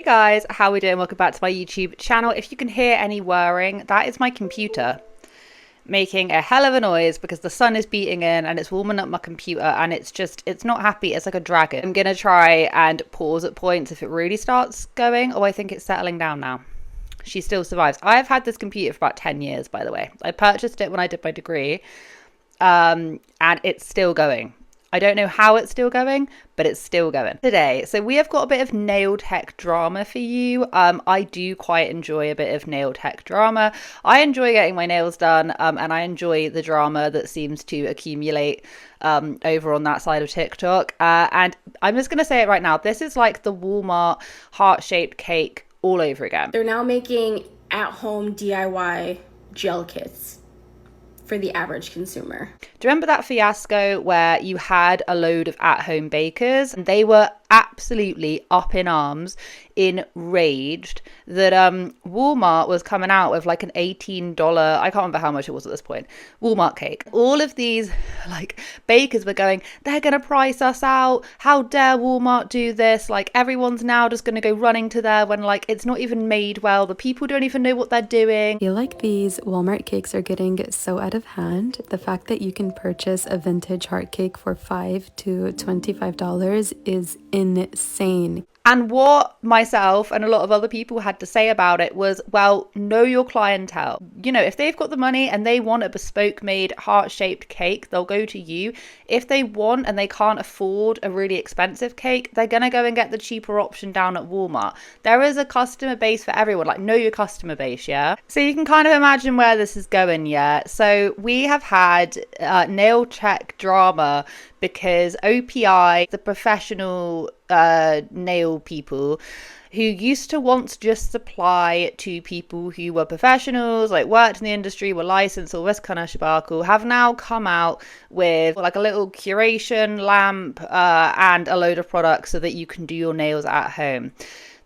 Hey guys, how we doing? Welcome back to my YouTube channel. If you can hear any whirring, that is my computer making a hell of a noise because the sun is beating in and it's warming up my computer and it's not happy. It's like a dragon. I'm gonna try and pause at points if it really starts going. Oh, I think it's settling down now. She still survives. I've had this computer for about 10 years, by the way. I purchased it when I did my degree, and it's still going. I don't know how it's still going, but it's still going today. So we have got a bit of nail tech drama for you. I do quite enjoy a bit of nail tech drama. I enjoy getting my nails done, and I enjoy the drama that seems to accumulate over on that side of TikTok. And I'm just going to say it right now. This is like the Walmart heart-shaped cake all over again. They're now making at-home DIY gel kits for the average consumer. Do you remember that fiasco where you had a load of at-home bakers and they were absolutely up in arms, enraged that Walmart was coming out with like an $18, I can't remember how much it was at this point, Walmart cake. All of these like bakers were going, they're going to price us out. How dare Walmart do this? Like everyone's now just going to go running to there when like it's not even made well. The people don't even know what they're doing. I feel like these Walmart cakes are getting so out of hand. The fact that you can purchase a vintage heart cake for $5 to $25 is insane. And what myself and a lot of other people had to say about it was, well, know your clientele. You know, if they've got the money and they want a bespoke made heart-shaped cake, they'll go to you. If they want and they can't afford a really expensive cake, they're going to go and get the cheaper option down at Walmart. There is a customer base for everyone. Like, know your customer base, yeah? So you can kind of imagine where this is going, yeah? So we have had nail tech drama because OPI, the professional nail people who used to once just supply to people who were professionals, like worked in the industry, were licensed, all this kind of shabakal, have now come out with like a little curation lamp and a load of products so that you can do your nails at home.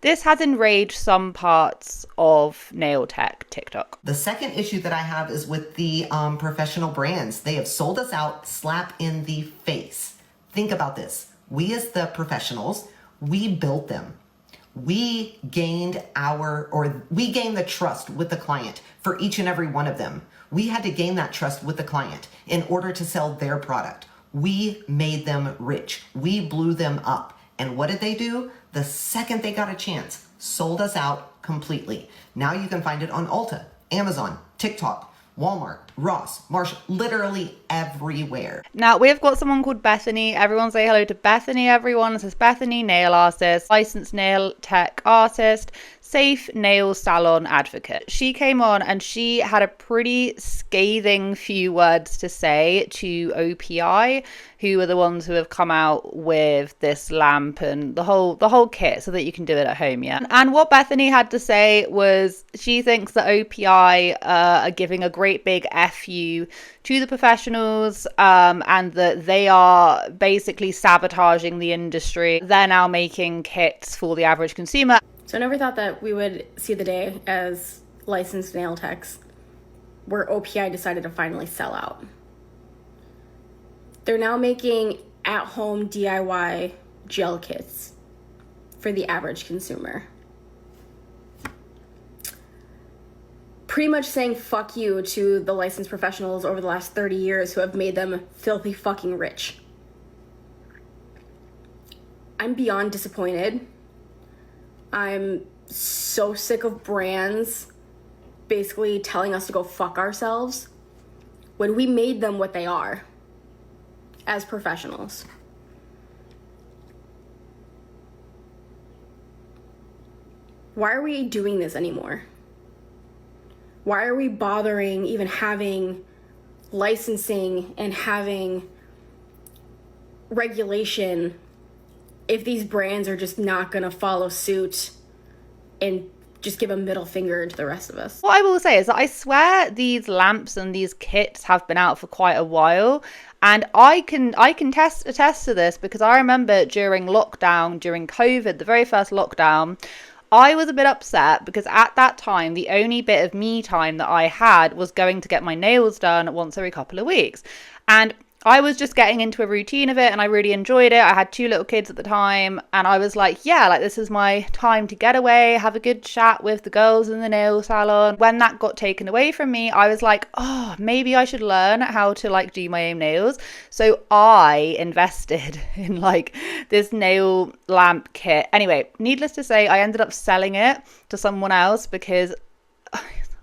This has enraged some parts of nail tech TikTok. The second issue that I have is with the professional brands. They have sold us out slap in the face. Think about this. We as the professionals, we built them. We gained the trust with the client for each and every one of them. We had to gain that trust with the client in order to sell their product. We made them rich. We blew them up. And what did they do? The second they got a chance, sold us out completely. Now you can find it on Ulta, Amazon, TikTok, Walmart, Ross, Marshall, literally everywhere. Now, we've got someone called Bethany. Everyone say hello to Bethany, everyone. This is Bethany, nail artist, licensed nail tech artist, safe nail salon advocate. She came on and she had a pretty scathing few words to say to OPI, who are the ones who have come out with this lamp and the whole kit so that you can do it at home, yeah? And what Bethany had to say was she thinks that OPI are giving a great big FU to the professionals and that they are basically sabotaging the industry. They're now making kits for the average consumer. So I never thought that we would see the day as licensed nail techs where OPI decided to finally sell out. They're now making at-home DIY gel kits for the average consumer. Pretty much saying fuck you to the licensed professionals over the last 30 years who have made them filthy fucking rich. I'm beyond disappointed. I'm so sick of brands basically telling us to go fuck ourselves when we made them what they are as professionals. Why are we doing this anymore? Why are we bothering even having licensing and having regulation if these brands are just not going to follow suit and just give a middle finger to the rest of us? What I will say is that I swear these lamps and these kits have been out for quite a while. And I can attest to this because I remember during lockdown, during COVID, the very first lockdown, I was a bit upset because at that time, the only bit of me time that I had was going to get my nails done once every couple of weeks. And I was just getting into a routine of it and I really enjoyed it. I had 2 little kids at the time and I was like, yeah, like this is my time to get away, have a good chat with the girls in the nail salon. When that got taken away from me, I was like, oh, maybe I should learn how to like do my own nails. So I invested in like this nail lamp kit. Anyway, needless to say, I ended up selling it to someone else because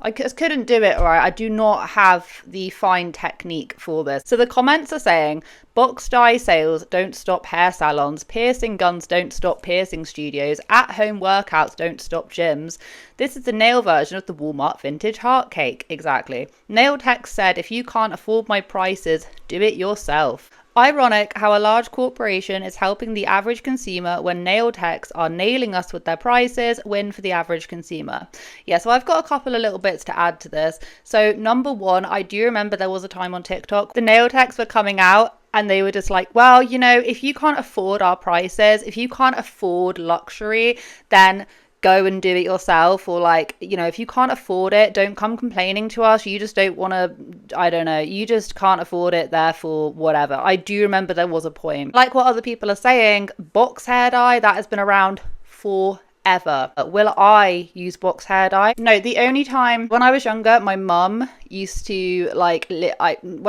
I just couldn't do it right. I do not have the fine technique for this. So the comments are saying, box dye sales don't stop hair salons, piercing guns don't stop piercing studios, at-home workouts don't stop gyms. This is the nail version of the Walmart vintage heart cake. Exactly. Nail Tech said, if you can't afford my prices, do it yourself. Ironic how a large corporation is helping the average consumer when nail techs are nailing us with their prices, win for the average consumer. Yeah, so I've got a couple of little bits to add to this. So number one, I do remember there was a time on TikTok, the nail techs were coming out and they were just like, well, you know, if you can't afford our prices, if you can't afford luxury, then go and do it yourself. Or like, you know, if you can't afford it, don't come complaining to us. You just don't want to, I don't know, you just can't afford it, therefore whatever. I do remember there was a point. Like what other people are saying, box hair dye, that has been around forever. Will I use box hair dye? No, the only time when I was younger, my mum used to like, when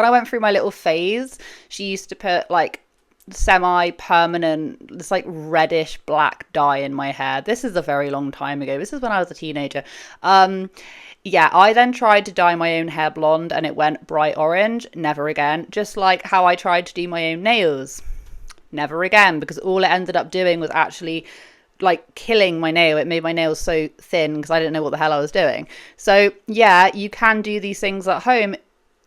I went through my little phase, she used to put like semi-permanent, this like reddish black dye in my hair. This is a very long time ago. This is when I was a teenager. Yeah, I then tried to dye my own hair blonde and it went bright orange. Never again. Just like how I tried to do my own nails. Never again, because all it ended up doing was actually like killing my nail. It made my nails so thin because I didn't know what the hell I was doing. So yeah, you can do these things at home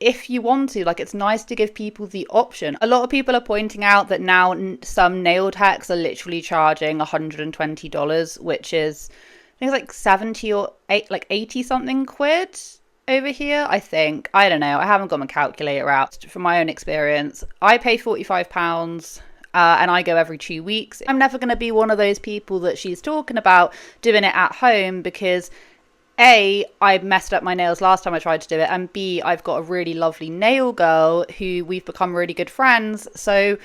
if you want to. Like, it's nice to give people the option. A lot of people are pointing out that now some nail techs are literally charging $120, which is, I think it's like 70 or 80 something quid over here, I think. I don't know. I haven't got my calculator out. From my own experience, I pay £45 and I go every 2 weeks. I'm never going to be one of those people that she's talking about doing it at home because A, I messed up my nails last time I tried to do it, and B, I've got a really lovely nail girl who we've become really good friends. So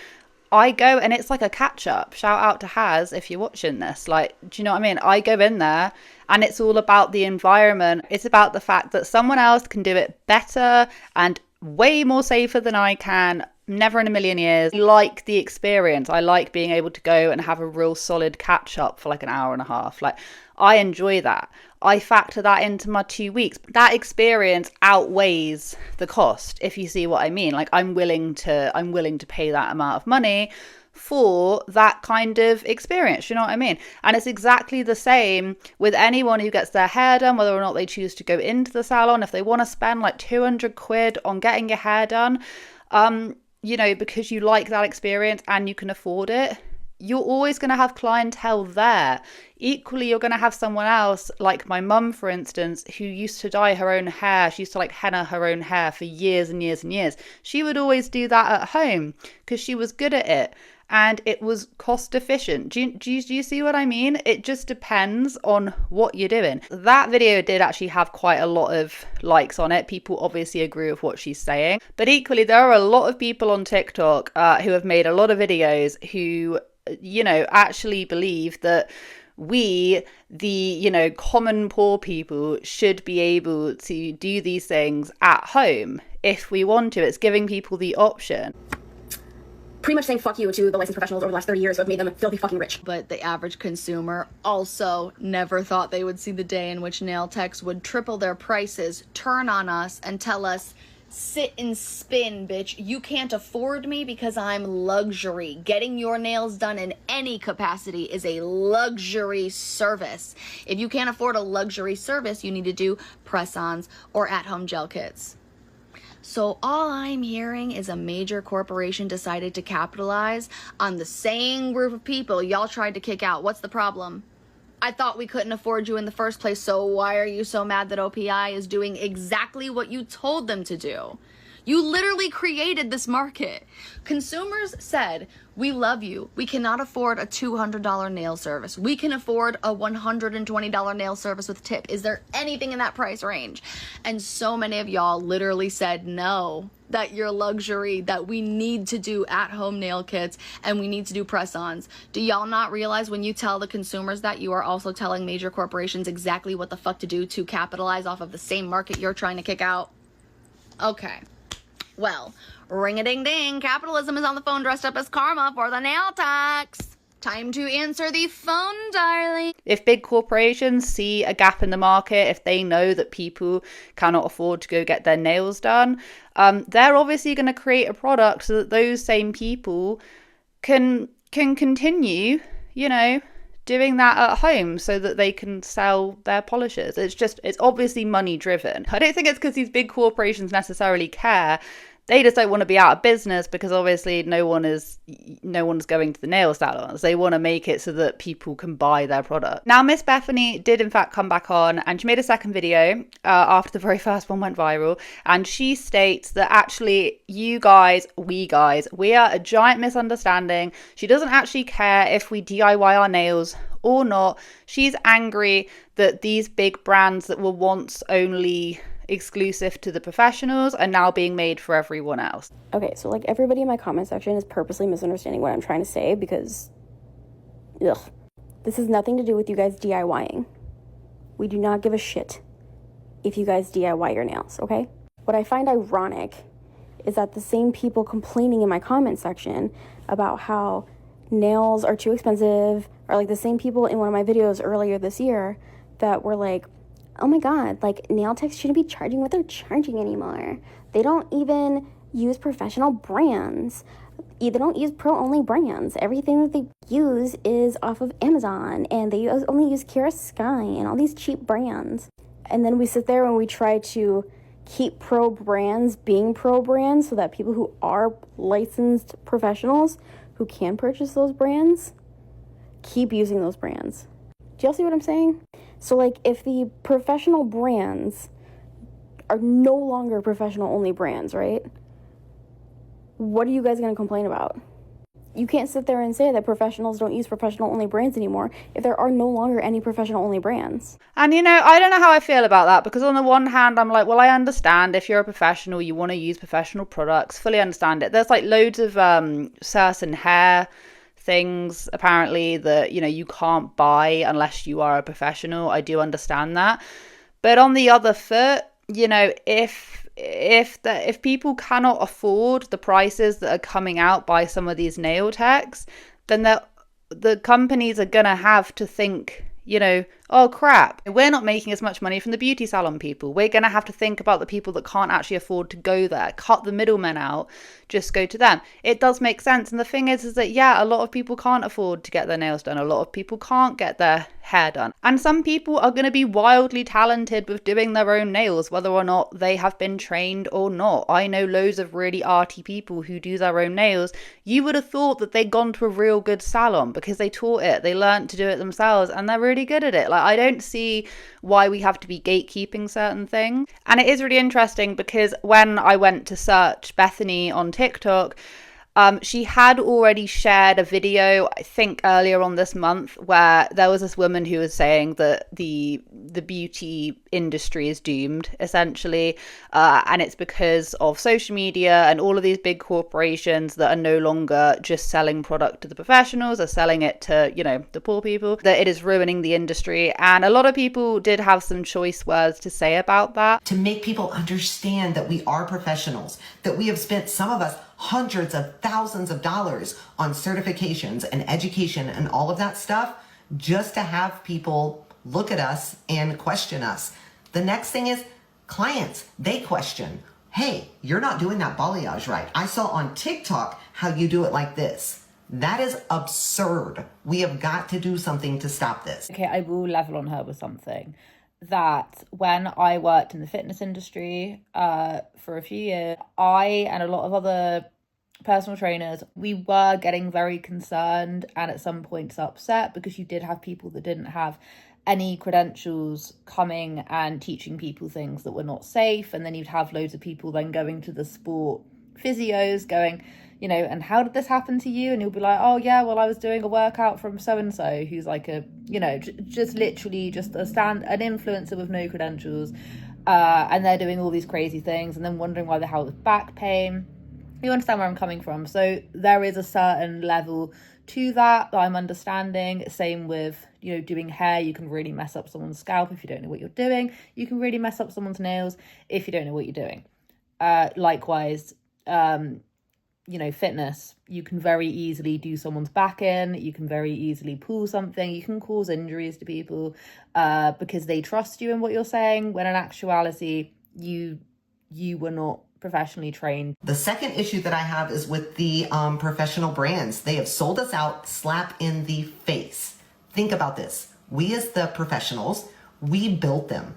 I go and it's like a catch up. Shout out to Haz if you're watching this. Like, do you know what I mean? I go in there and it's all about the environment. It's about the fact that someone else can do it better and way more safer than I can. Never in a million years. I like the experience. I like being able to go and have a real solid catch up for like an hour and a half. Like, I enjoy that. I factor that into my 2 weeks. That experience outweighs the cost, if you see what I mean. Like, I'm willing to pay that amount of money for that kind of experience, you know what I mean? And it's exactly the same with anyone who gets their hair done, whether or not they choose to go into the salon. If they want to spend like 200 quid on getting your hair done, you know, because you like that experience and you can afford it, you're always going to have clientele there. Equally, you're going to have someone else, like my mum, for instance, who used to dye her own hair. She used to like henna her own hair for years and years and years. She would always do that at home because she was good at it and it was cost efficient. Do you see what I mean? It just depends on what you're doing. That video did actually have quite a lot of likes on it. People obviously agree with what she's saying. But equally, there are a lot of people on TikTok who have made a lot of videos who, you know, actually believe that we, the, you know, common poor people, should be able to do these things at home if we want to. It's giving people the option. Pretty much saying fuck you to the licensed professionals over the last 30 years who have made them filthy fucking rich. But the average consumer also never thought they would see the day in which nail techs would triple their prices, turn on us, and tell us, sit and spin, bitch. You can't afford me because I'm luxury. Getting your nails done in any capacity is a luxury service. If you can't afford a luxury service, you need to do press-ons or at-home gel kits. So all I'm hearing is a major corporation decided to capitalize on the same group of people y'all tried to kick out. What's the problem? I thought we couldn't afford you in the first place, so why are you so mad that OPI is doing exactly what you told them to do? You literally created this market. Consumers said, we love you. We cannot afford a $200 nail service. We can afford a $120 nail service with tip. Is there anything in that price range? And so many of y'all literally said, no, that your luxury that we need to do at-home nail kits and we need to do press-ons. Do y'all not realize when you tell the consumers that, you are also telling major corporations exactly what the fuck to do to capitalize off of the same market you're trying to kick out? Okay. Well, ring-a-ding-ding, capitalism is on the phone dressed up as karma for the nail tax. Time to answer the phone, darling. If big corporations see a gap in the market, if they know that people cannot afford to go get their nails done, they're obviously going to create a product so that those same people can continue, doing that at home so that they can sell their polishes. It's obviously money driven. I don't think it's because these big corporations necessarily care. They just don't want to be out of business because obviously no one's going to the nail salons. They want to make it so that people can buy their product. Now, Miss Bethany did in fact come back on, and she made a second video after the very first one went viral. And she states that actually we are a giant misunderstanding. She doesn't actually care if we DIY our nails or not. She's angry that these big brands that were once only exclusive to the professionals are now being made for everyone else. Okay, so like everybody in my comment section is purposely misunderstanding what I'm trying to say because, this has nothing to do with you guys DIYing. We do not give a shit if you guys DIY your nails, okay? What I find ironic is that the same people complaining in my comment section about how nails are too expensive are like the same people in one of my videos earlier this year that were like, oh my god, like nail techs shouldn't be charging what they're charging anymore. They don't even use professional brands. They don't use pro-only brands. Everything that they use is off of Amazon, and they only use Kira Sky and all these cheap brands. And then we sit there and we try to keep pro brands being pro brands so that people who are licensed professionals who can purchase those brands keep using those brands. Do y'all see what I'm saying? So like if the professional brands are no longer professional only brands, right? What are you guys going to complain about? You can't sit there and say that professionals don't use professional only brands anymore if there are no longer any professional only brands. And I don't know how I feel about that, because on the one hand, I'm like, well, I understand if you're a professional, you want to use professional products, fully understand it. There's like loads of certain hair things apparently that you can't buy unless you are a professional. I do understand that, but on the other foot, if people cannot afford the prices that are coming out by some of these nail techs, then the companies are gonna have to think, oh crap, we're not making as much money from the beauty salon people. We're going to have to think about the people that can't actually afford to go there, cut the middlemen out, just go to them. It does make sense. And the thing is that, a lot of people can't afford to get their nails done. A lot of people can't get their hair done. And some people are going to be wildly talented with doing their own nails, whether or not they have been trained or not. I know loads of really arty people who do their own nails. You would have thought that they'd gone to a real good salon because they taught it. They learned to do it themselves and they're really good at it. Like, I don't see why we have to be gatekeeping certain things. And it is really interesting because when I went to search Bethany on TikTok, she had already shared a video, I think earlier on this month, where there was this woman who was saying that the beauty industry is doomed, essentially, and it's because of social media and all of these big corporations that are no longer just selling product to the professionals, are selling it to, the poor people, that it is ruining the industry. And a lot of people did have some choice words to say about that. To make people understand that we are professionals, that we have spent, some of us, hundreds of thousands of dollars on certifications and education and all of that stuff, just to have people look at us and question us. The next thing is clients. They question, hey, you're not doing that balayage right. I saw on TikTok how you do it like this. That is absurd. We have got to do something to stop this. Okay, I will level on her with something. That when I worked in the fitness industry for a few years, I and a lot of other personal trainers, we were getting very concerned and at some points upset because you did have people that didn't have any credentials coming and teaching people things that were not safe. And then you'd have loads of people then going to the sport physios going, and how did this happen to you? And you'll be like, oh yeah, well, I was doing a workout from so-and-so who's like a, just literally just an influencer with no credentials. and they're doing all these crazy things and then wondering why they have back pain. You understand where I'm coming from. So there is a certain level to that I'm understanding. Same with, you know, doing hair. You can really mess up someone's scalp if you don't know what you're doing. You can really mess up someone's nails if you don't know what you're doing. Likewise, you know, fitness. You can very easily do someone's back in. You can very easily pull something. You can cause injuries to people because they trust you in what you're saying, when in actuality, you were not professionally trained. The second issue that I have is with the professional brands. They have sold us out slap in the face. Think about this. We as the professionals, we built them.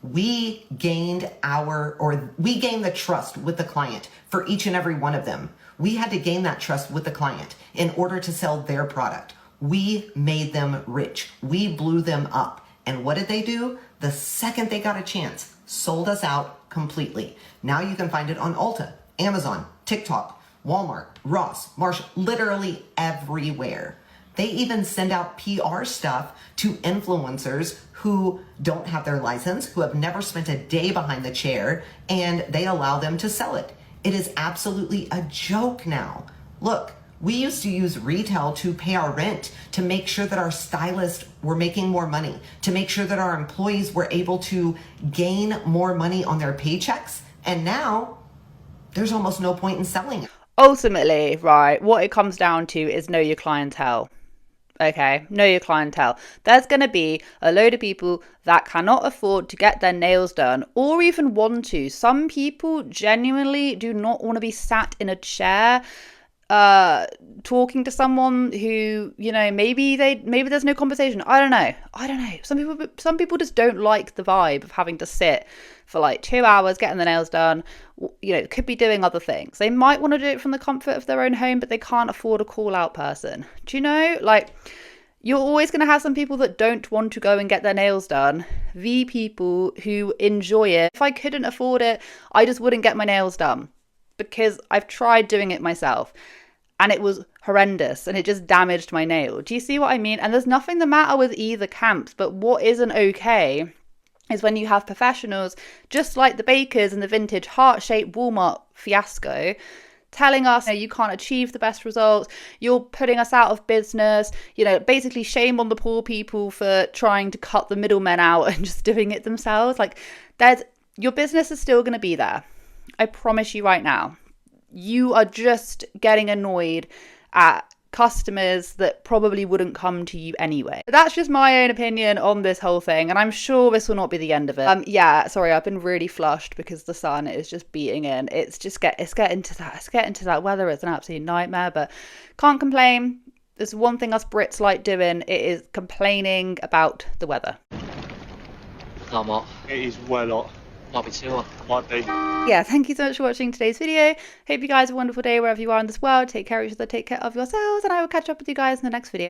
We gained the trust with the client for each and every one of them. We had to gain that trust with the client in order to sell their product. We made them rich. We blew them up. And what did they do? The second they got a chance, sold us out completely. Now you can find it on Ulta, Amazon, TikTok, Walmart, Ross, Marshall, literally everywhere. They even send out PR stuff to influencers who don't have their license, who have never spent a day behind the chair, and they allow them to sell it. It is absolutely a joke now. Look, we used to use retail to pay our rent, to make sure that our stylists were making more money, to make sure that our employees were able to gain more money on their paychecks. And now there's almost no point in selling it. Ultimately, right, what it comes down to is know your clientele. Okay, know your clientele. There's going to be a load of people that cannot afford to get their nails done or even want to. Some people genuinely do not want to be sat in a chair talking to someone who, you know, maybe there's no conversation. I don't know. Some people just don't like the vibe of having to sit for like 2 hours getting the nails done. You know, could be doing other things. They might want to do it from the comfort of their own home, but they can't afford a call out person. Do you know, like, you're always going to have some people that don't want to go and get their nails done. The people who enjoy it. If I couldn't afford it, I just wouldn't get my nails done, because I've tried doing it myself and it was horrendous and it just damaged my nail. Do you see what I mean? And there's nothing the matter with either camps, but what isn't okay is when you have professionals, just like the bakers in the vintage heart-shaped Walmart fiasco, telling us, you know, you can't achieve the best results, you're putting us out of business, you know, basically shame on the poor people for trying to cut the middlemen out and just doing it themselves. Like, your business is still going to be there. I promise you right now. You are just getting annoyed at customers that probably wouldn't come to you anyway. That's just my own opinion on this whole thing, and I'm sure this will not be the end of it. Yeah, sorry, I've been really flushed because the sun is just beating in. It's getting to that weather. It's an absolute nightmare, but can't complain. There's one thing us Brits like doing. It is complaining about the weather. Not hot. It is well hot. Might be too hot. Might be. Yeah, thank you so much for watching today's video. Hope you guys have a wonderful day wherever you are in this world. Take care of each other, take care of yourselves, and I will catch up with you guys in the next video.